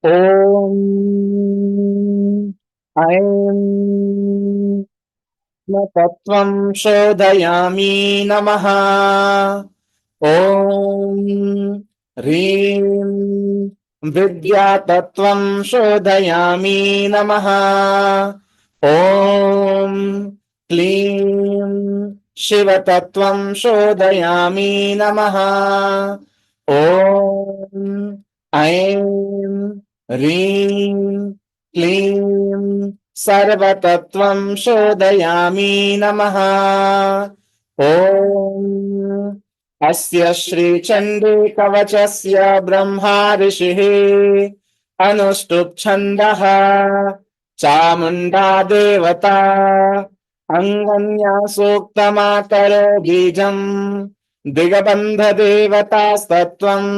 ॐ ऐं न तत्त्वं शोधयामि नमः। ॐ ह्रीं विद्यातत्त्वं शोधयामि नमः। ॐ क्लीं शिवतत्त्वं शोधयामि नमः। ॐ ऐं ह्रीं क्लीं सर्वतत्त्वं शोधयामि नमः। ॐ अस्य श्रीचण्डी कवचस्य ब्रह्मा ऋषिः अनुष्टुप् छन्दः चामुण्डा देवता अङ्गन्या सूक्तमातरो बीजम् दिगबन्धदेवतास्तत्त्वम्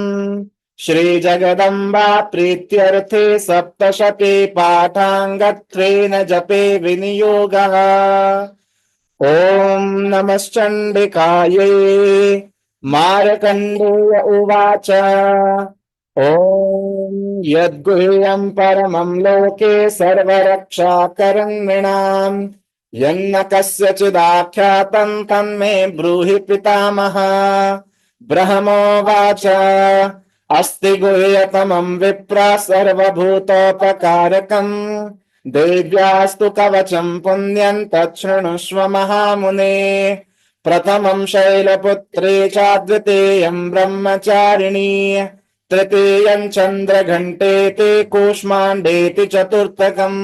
श्रीजगदम्बा प्रीत्यर्थे सप्तशते पाठाङ्गत्वेन जपे विनियोगः। ॐ नमश्चण्डिकायै। मार्कण्डेय उवाच ॐ यद्गुह्यं परमं लोके सर्वरक्षाकरन्नृणाम् यन्न कस्यचिदाख्यातं तन्मे ब्रूहि पितामह। ब्रह्मोवाच अस्ति गुह्यतमं विप्रा सर्वभूतोपकारकम् देव्यास्तु कवचं पुण्यं तच्छृणुष्व महामुने। प्रथमं शैलपुत्री च द्वितीयं ब्रह्मचारिणी तृतीयं चन्द्रघण्टेति कूष्माण्डेति चतुर्थकम्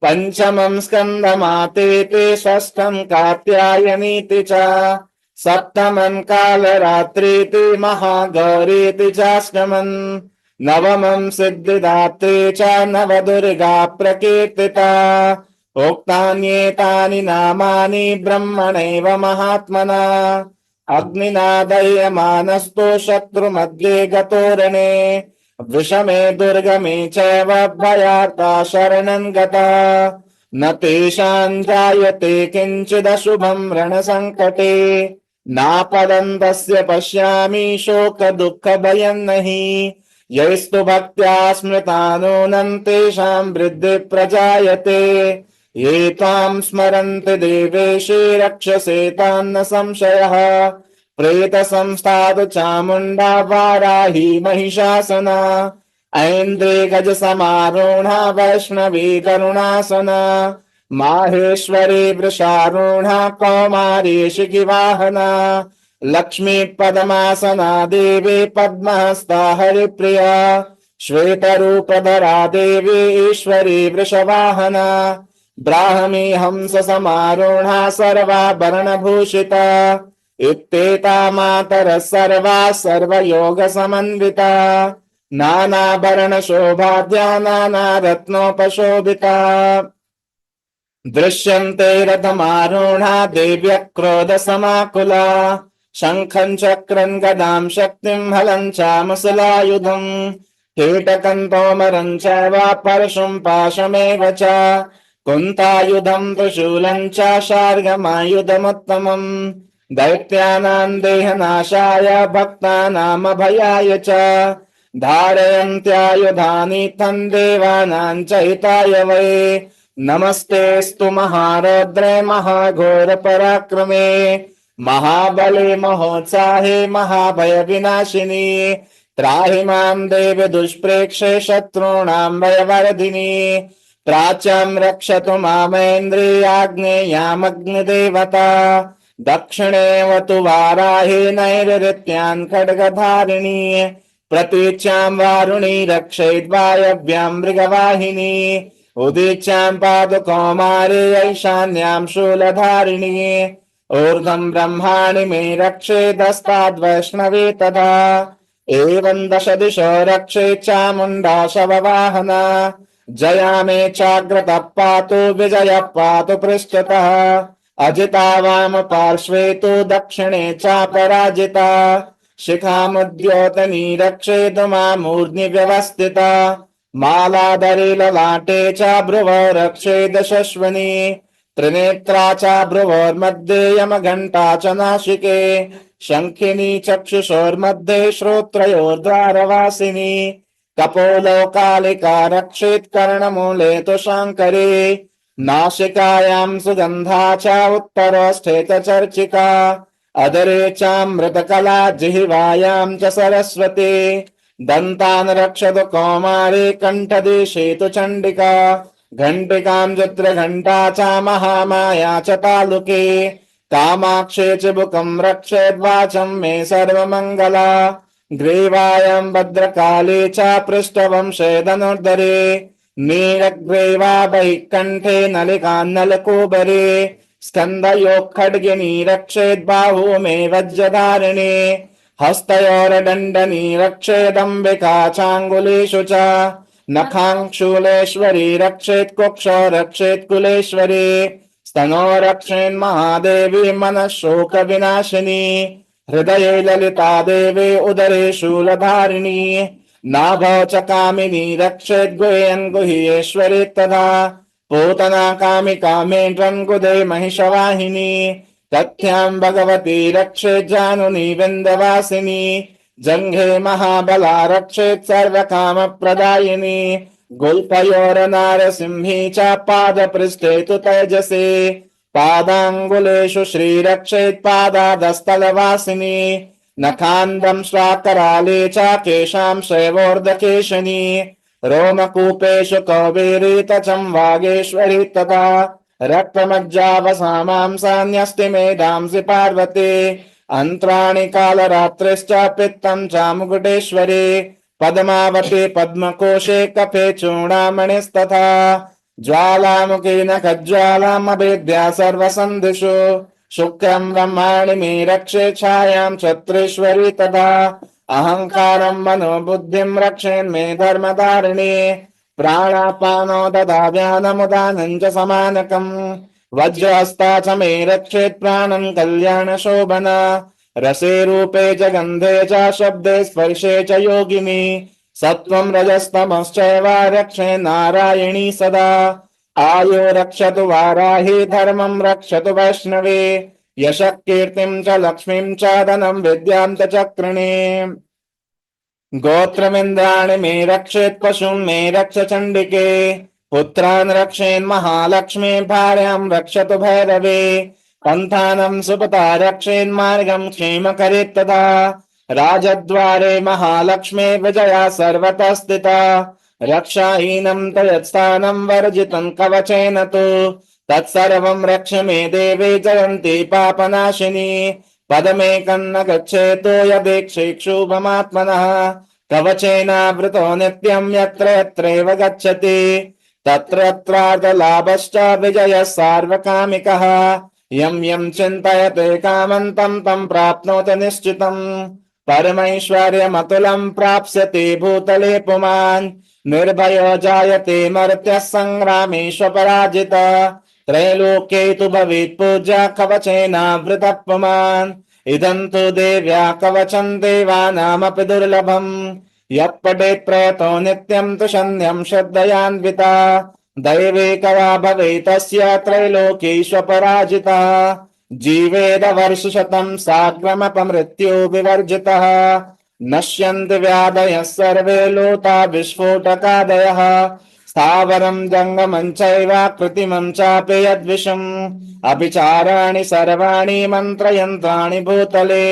पञ्चमं स्कन्दमातेति षष्ठं कात्यायनीति च सप्तमं कालरात्रीति महागौरीति चाष्टमम् नवमं सिद्धिदात्री च नवदुर्गा प्रकीर्तिता। उक्तान्येतानि नामानि ब्रह्मणैव महात्मना अग्निना दह्यमानस्तु शत्रुमध्ये गतोरणे विषमे दुर्गमे चैव भयार्ता शरणं गता न तेषां जायते किञ्चिदशुभं रणसङ्कटे नापदं तस्य पश्यामि शोक दुःख भयं नहि यैस्तु भक्त्या स्मृतानूनं तेषां वृद्धि प्रजायते ये त्वां स्मरन्ति देवेशे रक्षसे तान्न संशयः प्रेतसंस्थातु चामुण्डा वाराही महिषासना ऐन्द्रे गजसमारूढा वैष्णवी करुणासना माहेश्वरी वृषारूढा कौमारी शिखिवाहना लक्ष्मी पद्मासना देवी पद्महस्ता हरिप्रिया श्वेतरूपधरा देवी ईश्वरी वृषवाहना ब्राह्मी हंस समारूढा सर्वाभरणभूषिता इत्येता मातरः सर्वा सर्वयोग समन्विता नानाभरण शोभाद्या नानारत्नोपशोभिता दृश्यन्ते रथमारूढा देव्यः क्रोधसमाकुला शङ्खं चक्रं गदां शक्तिं हलं चामुसलायुधम् कीटकं तोमरं चैव परशुं पाशमेव च कुन्तायुधं त्रिशूलं च शार्ङ्गमायुधमुत्तमम् दैत्यानां देहनाशाय भक्तानामभयाय च धारयन्त्यायुधानि तं देवानां च हिताय वै नमस्तेऽस्तु महारौद्रे महाघोर पराक्रमे महाबले महोत्साहे महाभय विनाशिनी त्राहि मां देव दुष्प्रेक्षे शत्रूणां भयवर्धिनी प्राच्यं रक्षतु मामेन्द्रियाग्नेयामग्निदेवता दक्षिणेवतु वाराही नैऋत्यां खड्गधारिणी प्रतीच्यां वारुणी रक्षेद्वायव्यां मृगवाहिनी उदीच्यां पातु कौमारी ऐशान्यां शूलधारिणी ऊर्ध्वं ब्रह्माणि मे रक्षेदस्ताद्वैष्णवी तथा एवं दश दिशो रक्षे चामुण्डा शववाहना जया मे चाग्रतः पातु विजयः पातु पृष्ठतः अजिता वाम पार्श्वे तु दक्षिणे चापराजिता शिखामुद्योतनी रक्षेतु मामूर्ध्नि व्यवस्थिता मालाधरे ललाटे च भ्रुवो रक्षेद शश्वनी त्रिनेत्रा च भ्रुवोर्मध्ये यमघण्टा च नासिके शङ्खिनी चक्षुषोर्मध्ये श्रोत्रयोर्द्वारवासिनी कपोलो कालिका रक्षेत् कर्णमूले तु शाङ्करी नासिकायां सुगन्धा च उत्तरोष्ठे च चर्चिका अदरे चामृतकला जिह्वायां च सरस्वती दन्तान् रक्षतु कौमारी कण्ठदेशे तु चण्डिका घण्टिकां चित्रघण्टा च महामाया च तालुके कामाक्षे चिबुकं रक्षेद्वाचं मे सर्वमङ्गला ग्रीवायां भद्रकाली च पृष्ठवंशे धनुर्धरे नीलग्रीवा बहिःकण्ठे नलिकान्नलकूबरे स्कन्धयोः खड्गिनी रक्षेद्बाहू मे वज्रधारिणे हस्तयोर्दण्डनी रक्षेदम्बिका चाङ्गुलेषु च नखाङ्क्षूलेश्वरी रक्षेत् कुक्षो रक्षेत् कुलेश्वरी स्तनो रक्षेन्महादेवी मनः शोकविनाशिनी हृदये ललिता देवी उदरे शूलधारिणी नाभौ च कामिनी रक्षेत् गुह्यन् गुह्येश्वरी तथा पूतना कामिका मेढ्रन्गुदे महिषवाहिनी तथ्यां भगवती रक्षेत् जानुनी विन्ध्यवासिनी जङ्घे महाबला रक्षेत् सर्वकामप्रदायिनी गुल्फयोर्नारसिंही च पादपृष्ठे तु तेजसे पादाङ्गुलेषु श्रीरक्षेत् पादादस्थलवासिनी नखान्दं श्राकराले च केशां शैवोर्धकेशनी रोमकूपेषु कौबेरी तचं वागेश्वरी तथा रक्तमज्जावसामांसान्यस्ति मेधांसि पार्वती अन्त्राणि कालरात्रिश्च पित्तं च मुकुटेश्वरी पद्मावती पद्मकोशे कफे चूडामणिस्तथा ज्वालामुखी नखज्वालामभेद्या सर्वसन्धिषु शुक्रं ब्रह्माणि मे रक्षे छायां छत्रेश्वरी तथा अहङ्कारं मनोबुद्धिं रक्षेन्मे धर्मधारिणी प्राणापानो ददा व्यानमुदानं च समानकम् वज्रहस्ता च मे रक्षेत् प्राणं कल्याणशोभना रसे रूपे च गन्धे च शब्दे स्पर्शे च योगिनी सत्त्वं रजस्तमश्चैव रक्षे नारायणी सदा आयो रक्षतु वाराही धर्मं रक्षतु वैष्णवी यशः कीर्तिं च लक्ष्मीं च धनं विद्यां च चक्रिणी गोत्रमिन्द्राणि मे रक्षेत् पशुं मे रक्ष चण्डिके पुत्रान् रक्षेन् महालक्ष्मी भार्यां रक्षतु भैरवे पन्थानं सुपता रक्षेन्मार्गं क्षेमकरेत् तदा राजद्वारे महालक्ष्मी विजया सर्वतः स्थिता रक्षाहीनं तयत्स्थानं वर्जितं कवचेन तु तत्सर्वं रक्ष मे देवी जयन्ती पापनाशिनी पदमेकं न गच्छेतो यदेक्षेक्षुभमात्मनः कवचेनावृतो नित्यं यत्र यत्रैव गच्छति तत्रत्रार्थलाभश्च विजयः सार्वकामिकः यं यं चिन्तयते कामं तं तं प्राप्नोति निश्चितम् परमैश्वर्यमतुलं प्राप्स्यति भूतले पुमान् निर्भयो जायते मर्त्यः सङ्ग्रामेष्वपराजितः त्रैलोक्ये तु भवेत् पूज्या कवचेनावृतः पुमान् इदं तु देव्या कवचं देवानामपि दुर्लभम् यः पठेत् प्रयतो नित्यं तु शन्यं श्रद्धयान्विता दैवेकया भवेत् तस्य त्रैलोक्येष्वपराजितः जीवेद वर्षशतं साग्रमपमृत्यो विवर्जितः नश्यन्ति व्याधयः सर्वे लोता विस्फोटकादयः स्थावरं जङ्गमं चैव कृत्रिमं चापि यद्विषम् अभिचाराणि सर्वाणि मन्त्रयन्त्राणि भूतले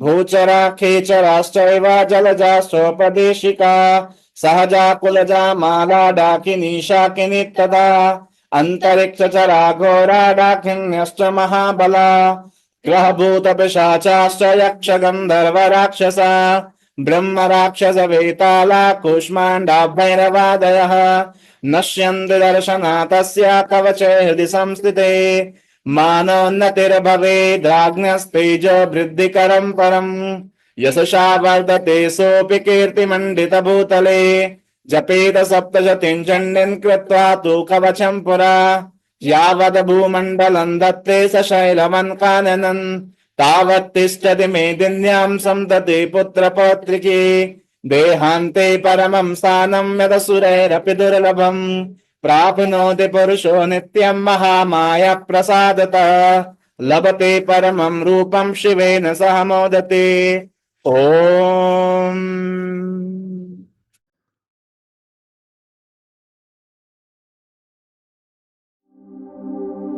भूचरा खेचराश्चैव जलजाश्चोपदेशिका सहजा कुलजा माला डाकिनी शाकिनी तदा अन्तरिक्षचरा घोरा डाकिन्यश्च महाबला ग्रहभूतपिशाचाश्च यक्ष गन्धर्व राक्षसा ब्रह्म राक्षस वेताला कूष्माण्डा भैरवादयः नश्यन्ति दर्शनातस्य कवचे हृदि संस्थिते मानोन्नतिर्भवेद्राज्ञस्तेजो वृद्धिकरं परम् यशसा वर्धते सोऽपि कीर्तिमण्डितभूतले जपेत सप्तशतीं चण्डीं कृत्वा तु कवचं पुरा यावद् भूमण्डलं दत्ते स शैलवन्काननं तावत् तिष्ठति मेदिन्यां सन्तति पुत्रपौत्रिकी देहान्ते परमं स्थानं यदसुरैरपि दुर्लभम् प्राप्नोति पुरुषो नित्यं महामाया प्रसादतः लभते परमं रूपं शिवेन सह मोदते। ॐ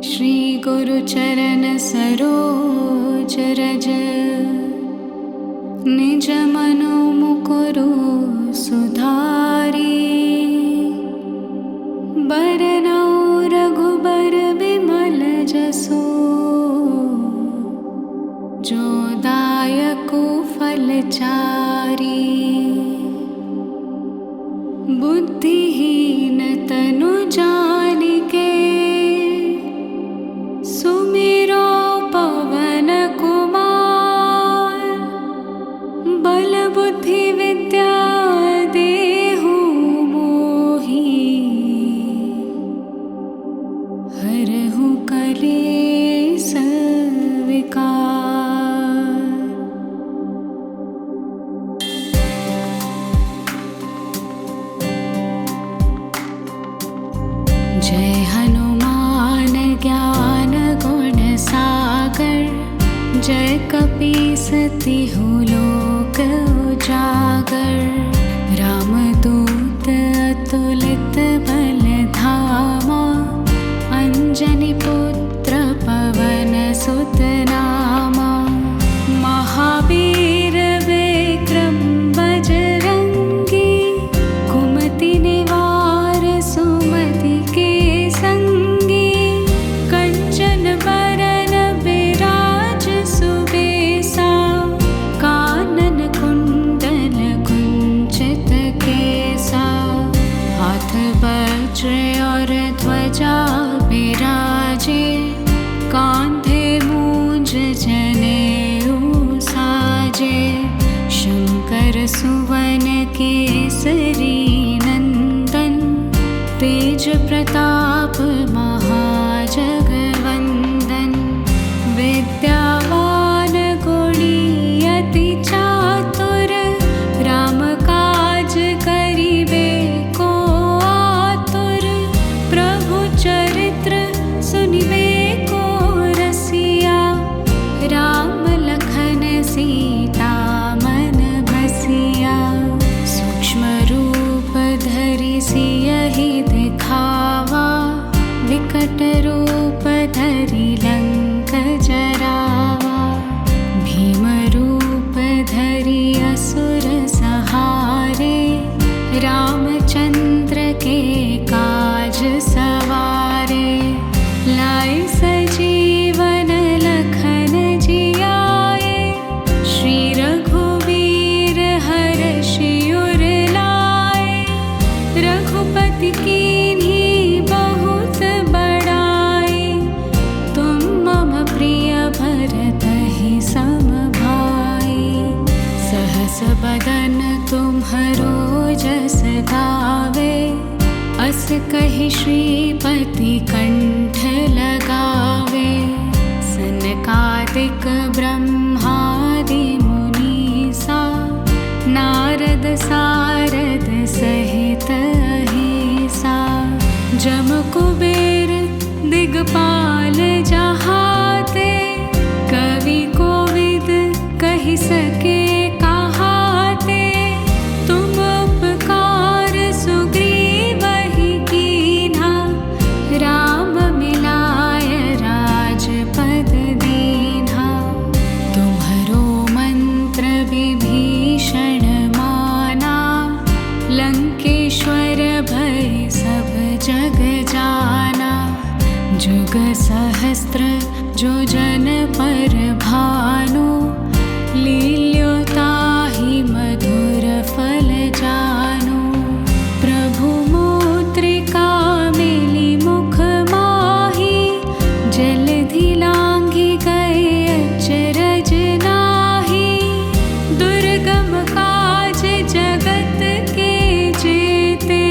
श्री गुरु चरण सरोज रज, निज मनो मुकुरु सुधारी। बरनौ रघुबर बिमल जसो, जो दायको फलचारी। बुद्धिहीन तनु जानिके, सुमिरो पवन कुमार। बल बुद्धि विद्या देहु मोहि, हरहु कलेस विकार। जय हनुमान ज्ञान गुण सागर, जय कपीस तिहु लोक उजागर। रामदूत अतुलित बल धामा, अंजनी पुत्र पवन सुत नामा। महावीर विक्रम बजरंगी, कुमति निवार सुमति के संगी। कंचन बरन बिराज सुबेसा, कानन कुंडल कुंचित केसा। हाथ वज्र और ध्वजा बिराजे, कांधे मूंज जनेऊ साजे। शंकर सुवन केसरी नंदन, तेज प्रताप महाजगवंदन। विद्यावान गुणी अति चातुर, राम काज करिबे को आतुर। प्रभु चरित्र सुनिबे को रसिया, राम लखन सीता मन बसिया। सूक्ष्म रूप धरि सियहि दिखावा, विकट रूप धरि लंक जरावा। भीम रूप धरि असुर सहारे, रामचंद्र के काज सवारे। लाई सजीवन लखन जियाए, श्री रघुवीर हर्षि उर लाए। रघुपति कीन्ही बहुत बड़ाई, तुम मम प्रिय भरतहि सम भाई। सहस बदन तुम्हरो जस गावे, अस कहि श्रीपति कंठ लगावे। सनकादिक ब्रह्मादि मुनीसा, नारद सारद सहित अहिसा। जम कुबेर दिगपाल जहाते, कवि कोविद कहि सके कहाते। तुम उपकार सुग्रीवहि कीन्हा, राम मिलाय राजपद दीन्हा। तुम्हरो मंत्र विभीषण माना, लंकेश्वर भय सब जग जाना। जुग सहस्त्र जो जन पर भानु, लील्यो ताहि मधुर फल जानु। प्रभु मुद्रिका मिली मुख माही, जलधि लांघि गए अचरज नाही। दुर्गम काज जगत के जेते,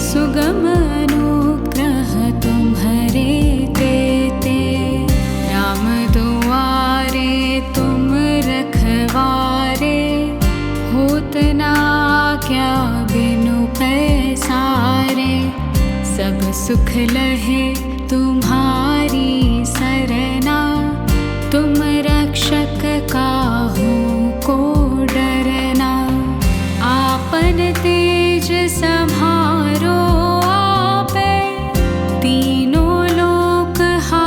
सुगम अनुग्रह तुम्हरे तेते। राम दुआरे तुम रखवारे, होत न आज्ञा बिनु पैसारे। सब सुख लहे तुम्हारी सरना, तुम रक्षक काहू को डरना। आपन तेज संहारो आपे, तीनों लोक हा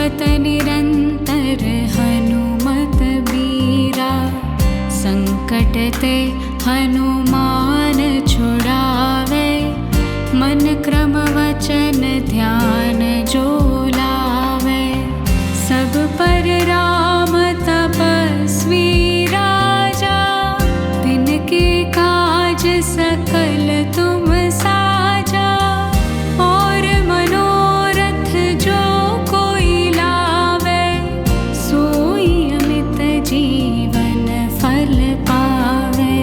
कहत निरंतर हनुमत बीरा। संकट ते हनुमान छुड़ावे, मन क्रम वचन ध्यान जो लावे। सब पर राम तपस्वी राजा, तिनके काज सकल तुम साजा। और मनोरथ जो कोई लावे, सोई अमित जीवन फल पावे।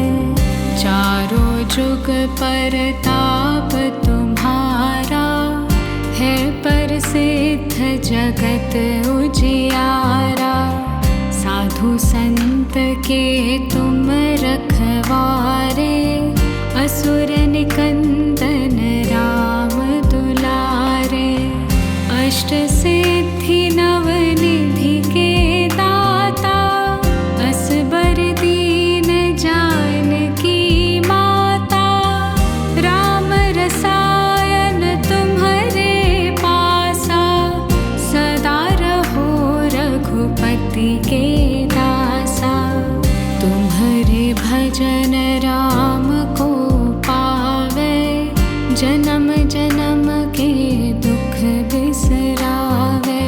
चारों जुग परताप तुम्हारा, है प्रसिद्ध जगत उजियारा। साधु संत के तुम रखवारे, असुर निकंदन राम दुलारे। अष्ट सिद्धि नव निधि के दाता, असबर दीन जानकी माता। राम रसायन तुम्हारे पासा, सदा रहो रघुपति के दासा। तुम्हारे भजन राम को पावे, जन्म जन्म के दुख बिसरावे।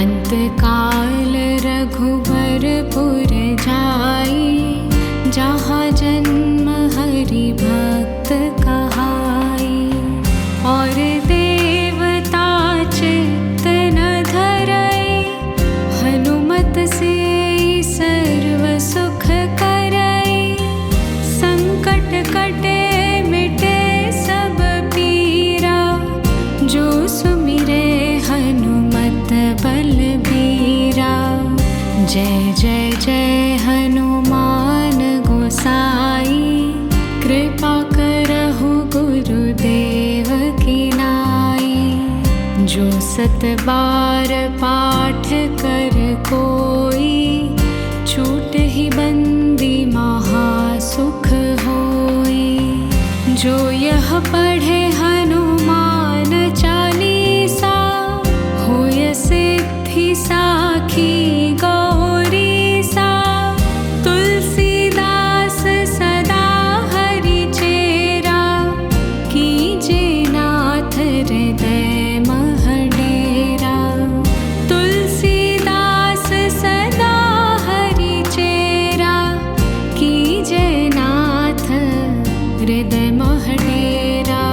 अंत काल रघुबरपुर जाई, जहाँ जन्म हरि भक्त कहाई। और देवता चित्त न धरई, हनुमत से सर्व सुख करई। संकट कटे मिटे सब पीरा, जो सुमिरे हनुमत बलबीरा। जय जय जय हनुमान गोसाई, कृपा करहु गुरुदेव की नाई। जो सत बार पाठ कर कोई, छूट ही बंदी महासुख होई। जो यह पढ़े हनुमान चालीसा, होय सिद्धि साखी गौरी सा। तुलसीदास सदा हरि चेरा, कीजे नाथ हृदय मह डेरा। तुलसीदास सदा हरि चेरा, कीजे नाथ हृदय मह डेरा।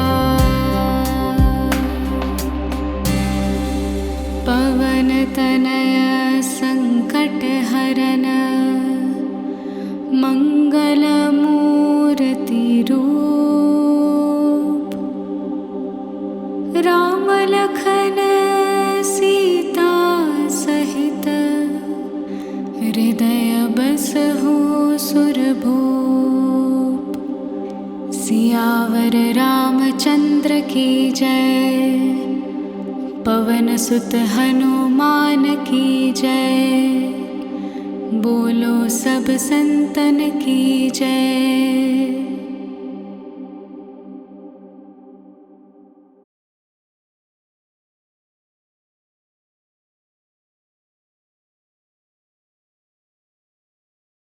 पवन तनय संकट हरन, मंगल मूर्ति रूप। राम लखन सीता सहित, हृदय बसहु सुरभूप। सियावर रामचंद्र की जय, पवन सुत हनुमान की जय। बोलो सब संतन की जय।